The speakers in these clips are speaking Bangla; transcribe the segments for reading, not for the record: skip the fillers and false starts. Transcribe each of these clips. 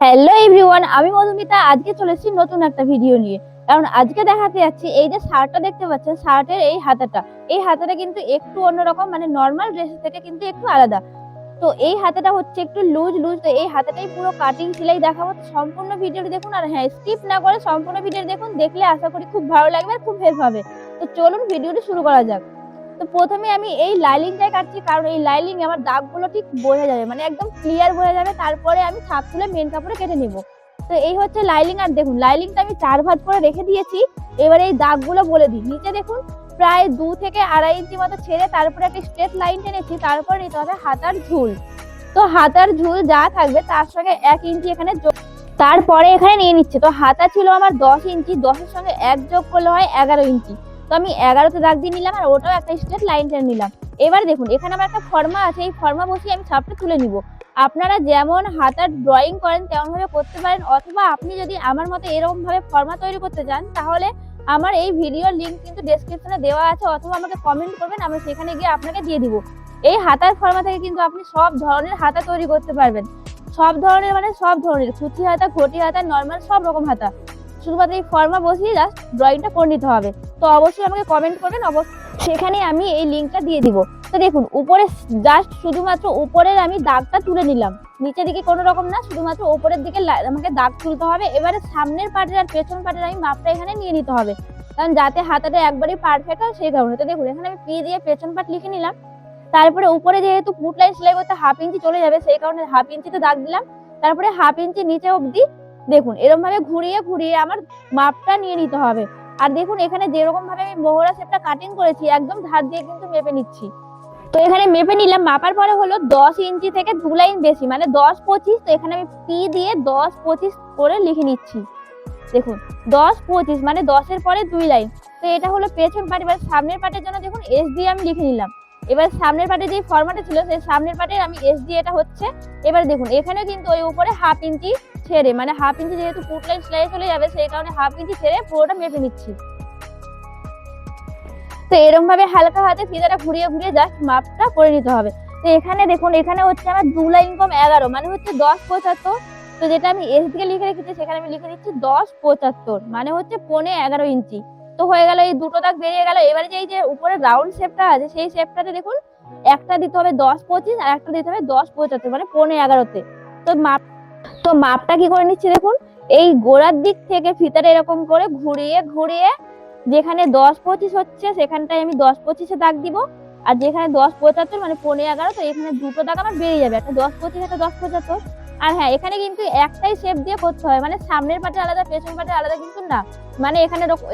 হ্যালো এভরিওয়ান, আমি মধুমিতা। আজকে চলেছি নতুন একটা ভিডিও নিয়ে। কারণ আজকে দেখাতে যাচ্ছি এই যে শার্টটা দেখতে পাচ্ছেন, শার্টের এই হাতাটা কিন্তু একটু অন্যরকম, মানে নর্মাল ড্রেসের থেকে কিন্তু একটু আলাদা। তো এই হাতাটা হচ্ছে একটু লুজ লুজ। তো এই হাতাটাই পুরো কাটিং সেলাই দেখাবো। তো সম্পূর্ণ ভিডিওটি দেখুন, আর হ্যাঁ, স্কিপ না করে সম্পূর্ণ ভিডিও দেখুন। দেখলে আশা করি খুব ভালো লাগবে আর খুব হেল্প হবে। তো চলুন ভিডিওটি শুরু করা যাক। তো প্রথমে আমি এই লাইনিংটাই কাটছি, কারণ এই লাইনিং আমার দাগগুলো ঠিক বোঝা যাবে, মানে একদম ক্লিয়ার বোঝা যাবে। তারপরে আমি ছাপ তুলে মেন কাপড়ে কেটে নিব। তো এই হচ্ছে লাইনিং। আর দেখুন লাইনিংটা আমি 4 ভাঁজ করে রেখে দিয়েছি। এবারে এই দাগগুলো বলে দিই। নিচে দেখুন প্রায় 2 থেকে 2.5 ইঞ্চি মতো ছেড়ে তারপরে একটা স্ট্রেট লাইন টেনেছি। তারপর নিতে হবে হাতার ঝুল। তো হাতার ঝুল যা থাকবে তার সঙ্গে 1 ইঞ্চি এখানে তারপরে এখানে নিয়ে নিচ্ছে। তো হাতা ছিল আমার 10 ইঞ্চি, 10-এর সঙ্গে 1 যোগ করলে হয় 11 ইঞ্চি। তো আমি 11তে দাগ দিয়ে নিলাম, আর ওটাও একটা স্ট্রেট লাইন টেনে নিলাম। এবার দেখুন এখানে আমার একটা ফর্মা আছে, এই ফর্মা বসিয়ে আমি ছাপটা তুলে নিব। আপনারা যেমন হাতার ড্রয়িং করেন তেমন ভাবে করতে পারেন, অথবা আপনি যদি আমার মতো এরকম ভাবে ফর্মা তৈরি করতে চান তাহলে আমার এই ভিডিওর লিংক কিন্তু ডেসক্রিপশনে দেওয়া আছে, অথবা আমাকে কমেন্ট করবেন, আমি সেখানে গিয়ে আপনাকে দিয়ে দিব। এই হাতার ফর্মা থেকে কিন্তু আপনি সব ধরনের হাতা তৈরি করতে পারবেন। সব ধরনের, মানে সব ধরনের কুচি হাতা, ঘটি হাতা, নর্মাল সব রকম হাতা। শুধুমাত্র এই ফর্মা বসিয়ে জাস্ট ড্রয়িংটা করে নিতে হবে। তো অবশ্যই আমাকে কমেন্ট করবেন, সেখানে আমি এই লিঙ্কটা দিয়ে দিব। তো দেখুন উপরে জাস্ট শুধুমাত্র উপরের আমি দাগটা তুলে নিলাম, নিচের দিকে কোনো রকম না, শুধুমাত্র উপরের দিকে আমাকে দাগ তুলতে হবে। এবারে সামনের পার্টের আর পেছন পার্টের আমি মাপটা এখানে নিয়ে নিতে হবে, কারণ যাতে হাতাটা একবারই পারফেক্ট হয় সেই কারণে। তো দেখুন এখানে আমি পি দিয়ে পেছন পার্ট লিখে নিলাম। তারপরে উপরে যেহেতু পুট লাইন সেলাই করতে 1/2 ইঞ্চি চলে যাবে, সেই কারণে 1/2 ইঞ্চিতে দাগ দিলাম। তারপরে 1/2 ইঞ্চি নিচে অবধি দেখুন এরকম ভাবে ঘুরিয়ে ঘুরিয়ে আমার মাপটা নিয়ে নিতে হবে। আর দেখুন এখানে যেরকম ভাবে আমি মোহরা শেপটা কাটিং করেছি একদম ধার দিয়ে কিন্তু মেপে নিচ্ছি। তো এখানে মেপে নিলাম। মাপার পরে হলো 10 ইঞ্চি থেকে 2 লাইন বেশি, মানে 10-25। তো এখানে আমি পি দিয়ে 10-25 করে লিখে নিচ্ছি। দেখুন 10-25 মানে 10-এর পরে 2 লাইন। তো এটা হলো পেছন পার্ট। এবার সামনের পার্টের জন্য দেখুন এস দিয়ে আমি লিখে নিলাম। এবার সামনের পার্টে যে ফরম্যাটে ছিল সেই সামনের পার্টে আমি এস দিয়ে এটা হচ্ছে। এবার দেখুন এখানে কিন্তু ওই উপরে 1/2 ইঞ্চি ছেড়ে, মানে 1/2 ইঞ্চি যেহেতু পুট লাইন সেলাই চলে যাবে সেই কারণে 1/2 ইঞ্চি ছেড়ে পুরোটা মেপে নিচ্ছি। তো এরকম ভাবে হালকা হাতে ফিতাটা ঘুরিয়ে ঘুরিয়ে জাস্ট মাপটা করে নিতে হবে। তো এখানে দেখুন এখানে হচ্ছে আমার 2 লাইন কম 11, মানে হচ্ছে 10-75। তো যেটা আমি এস দিকে লিখে রেখেছি সেখানে আমি লিখে দিচ্ছি 10-75, মানে হচ্ছে 11.5 ইঞ্চি। তো হয়ে গেল, এই দুটো দাগ বেরিয়ে গেল। এবারে যে এই যে উপরে রাউন্ড শেপটা আছে সেই শেপটাতে দেখুন একটা দিতে হবে 10-25 আর একটা দিতে হবে 10-75, মানে 11.5-তে। তো মাপটা কি করে নিচ্ছি দেখুন, এই গোড়ার দিক থেকে ফিতাটা এরকম করে ঘুরিয়ে ঘুরিয়ে যেখানে 10-25 হচ্ছে সেখানটায় আমি 10-25-এ দাগ দিব। আর যেখানে 10-75 মানে 11.5, তো এখানে দুটো দাগ আমার বেরিয়ে যাবে, একটা 10-25 একটা 10-75। আর হ্যাঁ, এখানে কিন্তু একটাই শেপ দিয়ে করতে হয়, মানে সামনের পাটে আলাদা পেছন পাটে আলাদা কিন্তু না, মানে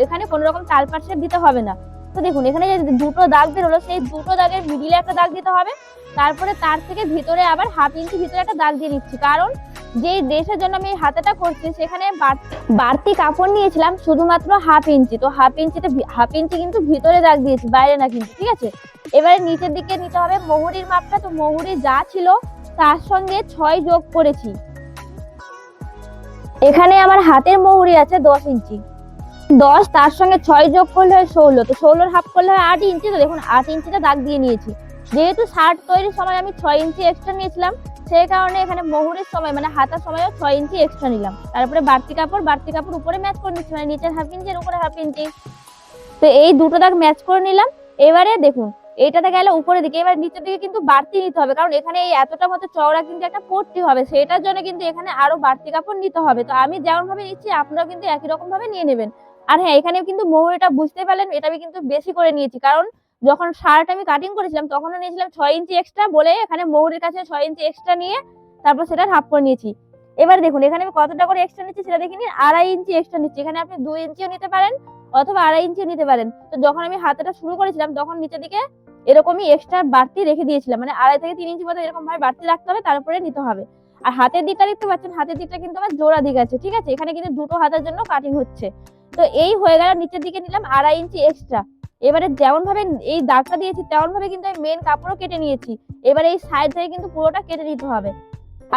এখানে কোনো রকম তালপাট শেপ দিতে হবে না। তো দেখুন এখানে যে দুটো দাগ বেরোলো সেই দুটো দাগের মিডিলে একটা দাগ দিতে হবে। তারপরে তার থেকে ভিতরে আবার 1/2 ইঞ্চি ভিতরে একটা দাগ দিয়ে নিচ্ছি, কারণ যেই ড্রেসের জন্য আমি হাতাটা করছি সেখানে বাড়তি কাপড় নিয়েছিলাম শুধুমাত্র 1/2 ইঞ্চি। তো 1/2 ইঞ্চি কিন্তু ভিতরে দাগ দিয়েছি, বাইরে না কিন্তু, ঠিক আছে। এবারে নিচের দিকে নিতে হবে মুহুরির মাপটা। তো মুহুরি যা ছিল তার সঙ্গে 6 যোগ করেছি। এখানে আমার হাতের মুহুরি আছে 10 ইঞ্চি, 10 তার সঙ্গে 6 যোগ করলে হয় 16। তো 16-এর হাফ করলে হয় 8 ইঞ্চি। তো দেখুন 8 ইঞ্চিটা দাগ দিয়ে নিয়েছি। যেহেতু শার্ট তৈরির সময় আমি 6 ইঞ্চি এক্সট্রা নিয়েছিলাম সেই কারণে এখানে মুহুরির সময় মানে হাতার সময়ও 6 ইঞ্চি এক্সট্রা নিলাম। তারপরে বাড়তি কাপড় উপরে ম্যাচ করে নিচ্ছি, মানে নিচের 1/2 ইঞ্চি আর উপরে 1/2 ইঞ্চি। তো এই দুটো দাগ ম্যাচ করে নিলাম। এবারে দেখুন এইটাতে গেলে উপরের দিকে, এবার নিচের দিকে কিন্তু বাড়তি নিতে হবে, কারণ এখানে এই এতটা মতো চওড়া কিন্তু একটা পট্টি হবে, সেটার জন্য কিন্তু এখানে আরো বাড়তি কাপড় নিতে হবে। তো আমি যেমন ভাবে নিচ্ছি আপনারাও কিন্তু একই রকম ভাবে নিয়ে নেবেন। আর হ্যাঁ, এখানে কিন্তু মুহুরিটা বুঝতে পারলেন, এটা আমি কিন্তু বেশি করে নিয়েছি, কারণ যখন শার্ট আমি কাটিং করেছিলাম তখনও নিয়েছিলাম 6 ইঞ্চি এক্সট্রা বলে, এখানে মুহুরির কাছে 6 ইঞ্চি এক্সট্রা নিয়ে তারপর সেটা হাফ করে নিয়েছি। এবার দেখুন এখানে আমি কতটা করে এক্সট্রা নিচ্ছি সেটা দেখে নিন, 2.5 ইঞ্চি এক্সট্রা নিচ্ছি। এখানে আপনি 2 ইঞ্চিও নিতে পারেন অথবা 2.5 ইঞ্চিও নিতে পারেন। তো যখন আমি হাতাটা শুরু করেছিলাম তখন নিচের দিকে এরকমই এক্সট্রা বাড়তি রেখে দিয়েছিলাম, মানে 2.5 থেকে 3 ইঞ্চি মতো এরকম ভাবে বাড়তি রাখতে হবে, তারপরে নিতে হবে। আর হাতের দিকটা দেখতে পাচ্ছেন, হাতের দিকটা কিন্তু আমার জোড়া দিক আছে, ঠিক আছে। এখানে কিন্তু দুটো হাতার জন্য কাটিং হচ্ছে। তো এই হয়ে গেল, নিচের দিকে নিলাম 2.5 ইঞ্চি এক্সট্রা। এবারে যেমন ভাবে এই দাগটা দিয়েছি তেমন ভাবে কিন্তু আমি মেন কাপড়ও কেটে নিয়েছি। এবারে এই সাইড থেকে কিন্তু পুরোটা কেটে নিতে হবে।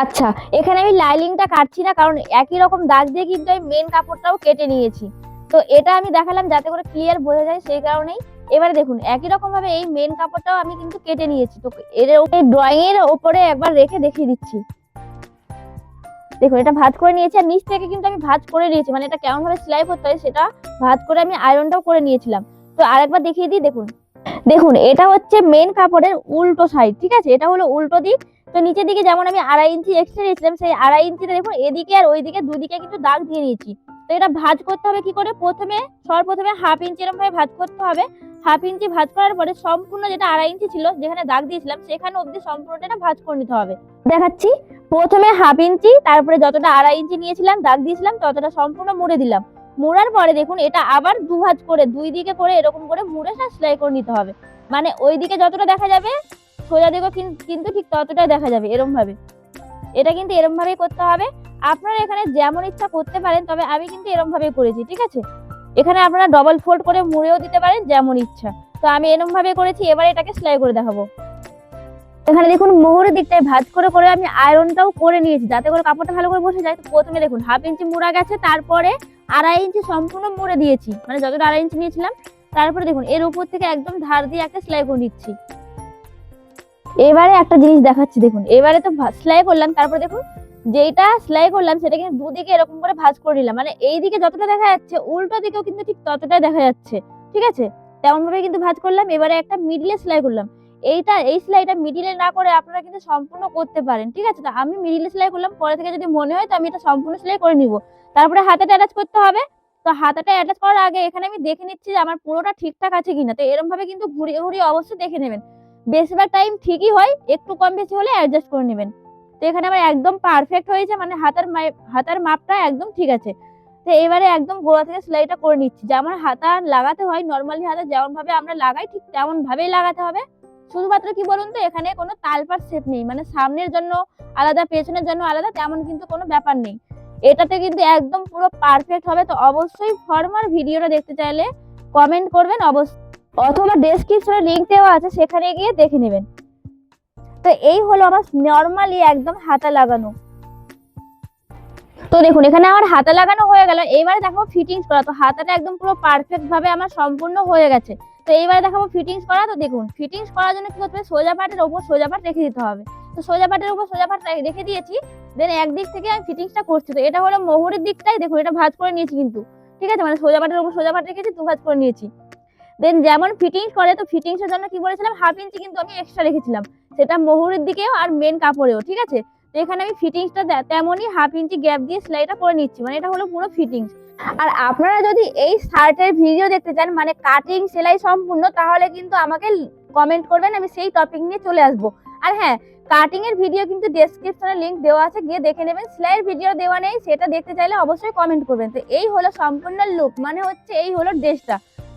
আচ্ছা, এখানে আমি লাইনিংটা কাটছি না, কারণ একই রকম দাগ দিয়ে কিন্তু আমি মেন কাপড়টাও কেটে নিয়েছি। তো এটা আমি দেখালাম যাতে করে ক্লিয়ার বোঝা যায় সেই কারণেই। এবারে দেখুন একই রকম ভাবে এই মেন কাপড়টাও আমি কিন্তু কেটে নিয়েছি। তো এর ড্রয়িং এর উপরে একবার রেখে দেখিয়ে দিচ্ছি। দেখুন এটা ভাঁজ করে নিয়েছি, আর নিচ থেকে কিন্তু আমি ভাঁজ করে নিয়েছি, মানে এটা কেমন ভাবে সেলাই করতে হয় সেটা ভাঁজ করে আমি আয়রনটাও করে নিয়েছিলাম। তো আরেকবার দেখিয়ে দিই। দেখুন দেখুন এটা হচ্ছে মেন কাপড়ের উল্টো সাইড, ঠিক আছে, এটা হলো উল্টো দিক। তো নিচের দিকে যেমন আমি 2.5 ইঞ্চি এক্সট্রা নিয়েছিলাম, সেই 2.5 ইঞ্চিতে দেখুন এদিকে আর ওইদিকে দুদিকে কিন্তু দাগ দিয়ে নিয়েছি। তো এটা ভাঁজ করতে হবে কি করে, সর্বপ্রথমে 1/2 ইঞ্চি এরকম ভাবে ভাঁজ করতে হবে। 1/2 ইঞ্চি ভাঁজ করার পরে সম্পূর্ণ যেটা 2.5 ইঞ্চি ছিল, যেখানে দাগ দিয়েছিলাম সেখানে অবধি সম্পূর্ণটা ভাঁজ করে নিতে হবে। দেখাচ্ছি, প্রথমে 1/2 ইঞ্চি, তারপরে যতটা 2.5 ইঞ্চি নিয়েছিলাম দাগ দিয়েছিলাম ততটা সম্পূর্ণ মুড়ে দিলাম। মোড়ার পরে দেখুন এটা আবার দুভাঁজ করে দুই দিকে করে এরকম করে মুড়ে সেলাই করে নিতে হবে। মানে ওই দিকে যতটা দেখা যাবে সোজা দিকেও কিন্তু ঠিক ততটাই দেখা যাবে এরকম ভাবে। এটা কিন্তু এরকম ভাবেই করতে হবে। আপনারা এখানে যেমন ইচ্ছা করতে পারেন, তবে আমি কিন্তু এরকম ভাবেই করেছি, ঠিক আছে। এখানে আপনারা ডবল ফোল্ড করে মুড়েও দিতে পারেন যেমন ইচ্ছা। তো আমি এরকম ভাবে করেছি, এবার এটাকে সেলাই করে দেখাবো। এখানে দেখুন মোহরের দিকটায় ভাঁজ করে করে আমি আয়রনটাও করে নিয়েছি, যাতে করে কাপড়টা ভালো করে বসে যায়। তো প্রথমে দেখুন 1/2 ইঞ্চি মুড়া গেছে, তারপরে 2.5 ইঞ্চি সম্পূর্ণ মুড়ে দিয়েছি, মানে যতটা 2.5 ইঞ্চি নিয়েছিলাম। তারপরে দেখুন এর উপর থেকে একদম ধার দিয়ে একটা সেলাই করে নিচ্ছি। এবারে একটা জিনিস দেখাচ্ছি, দেখুন এবারে তো সেলাই করলাম, তারপরে দেখুন যেটা সেলাই করলাম সেটা কিন্তু দুদিকে এরকম করে ভাঁজ করে নিলাম, মানে এই দিকে যতটা দেখা যাচ্ছে উল্টো দিকেও কিন্তু ঠিক ততটাই দেখা যাচ্ছে, ঠিক আছে। তেমন ভাবে কিন্তু ভাঁজ করলাম। এবারে একটা মিডিলে সেলাই করলাম। এই সেলাইটা মিডিলে না করে আপনারা কিন্তু সম্পূর্ণ করতে পারেন, ঠিক আছে। তো আমি মিডিলে সেলাই করলাম, পরে থেকে যদি মনে হয় তো আমি এটা সম্পূর্ণ সেলাই করে নিব। তারপরে হাতাটা অ্যাটাচ করতে হবে। তো হাতাটা অ্যাটাচ করার আগে এখানে আমি দেখে নিচ্ছি যে আমার পুরোটা ঠিকঠাক আছে কিনা। তো এরকম ভাবে কিন্তু ঘুরিয়ে ঘুরিয়ে অবশ্যই দেখে নেবেন। বেশিরভাগ টাইম ঠিকই হয়, একটু কম বেশি হলে অ্যাডজাস্ট করে নেবেন। তো এখানে আমার একদম পারফেক্ট হয়েছে, মানে হাতার মাপটা একদম ঠিক আছে। তো এবারে একদম গোড়া থেকে সেলাইটা করে নিচ্ছি। যেমন হাতা লাগাতে হয় নর্মালি হাতা যেমন ভাবে আমরা লাগাই ঠিক তেমন ভাবেই লাগাতে হবে। শুধুমাত্র কি বলুন তো, এখানে কোনো তালপার শেপ নেই, মানে সামনের জন্য আলাদা পেছনের জন্য আলাদা তেমন কিন্তু কোনো ব্যাপার নেই। এটাতে কিন্তু একদম পুরো পারফেক্ট হবে। তো অবশ্যই ফর্মাল ভিডিওটা দেখতে চাইলে কমেন্ট করবেন অবশ্যই, অথবা ডেসক্রিপশনে লিংক দেওয়া আছে সেখানে গিয়ে দেখে নেবেন। তো এই হলো আমার নরমালি একদম হাতা লাগানো। তো দেখুন এখানে আমার হাতা লাগানো হয়ে গেল। এবারে দেখাবো ফিটিংস করা। তো হাতাটা একদম পুরো পারফেক্ট ভাবে আমার সম্পূর্ণ হয়ে গেছে। তো এইবারে দেখাবো ফিটিংস করা। তো দেখুন ফিটিংস করার জন্য কি করতে হবে, সোজা পাটের উপর সোজা পাট রেখে দিতে হবে। তো সোজা পাটের উপর সোজা পাট রেখে দিয়েছি, দেন একদিক থেকে আমি ফিটিংসটা করছি। তো এটা হলো মোহরের দিকটাই, দেখুন এটা ভাঁজ করে নিয়েছি কিন্তু, ঠিক আছে, মানে সোজা পাটের উপর সোজা পাট রেখেছি, দু ভাঁজ করে নিয়েছি। দেন যেমন ফিটিংস করে, তো ফিটিংসের জন্য কি বলেছিলাম 1/2 ইঞ্চি কিন্তু আমি এক্সট্রা রেখেছিলাম, সেটা মোহরের দিকেও আর মেন কাপড়েও, ঠিক আছে। তো এখানে আমি ফিটিংসটা তেমনই 1/2 ইঞ্চি গ্যাপ দিয়ে সেলাইটা করে নিচ্ছি, মানে এটা হলো পুরো ফিটিংস। আর আপনারা যদি এই শার্টের ভিডিও দেখতে চান, মানে কাটিং সেলাই সম্পূর্ণ, তাহলে কিন্তু আমাকে কমেন্ট করবেন, আমি সেই টপিক নিয়ে চলে আসবো। আর হ্যাঁ, কাটিং এর ভিডিও কিন্তু ডেসক্রিপশনে লিংক দেওয়া আছে, গিয়ে দেখে নেবেন। সেলাইয়ের ভিডিও দেওয়া নেই, সেটা দেখতে চাইলে অবশ্যই কমেন্ট করবেন। তো এই হলো সম্পূর্ণ লুক, মানে হচ্ছে এই হলো ড্রেসটা।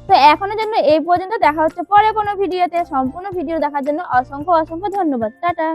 তো এখনের জন্য এই পর্যন্ত, দেখা হচ্ছে পরে কোনো ভিডিওতে। সম্পূর্ণ ভিডিও দেখার জন্য অসংখ্য অসংখ্য ধন্যবাদ। টাটা।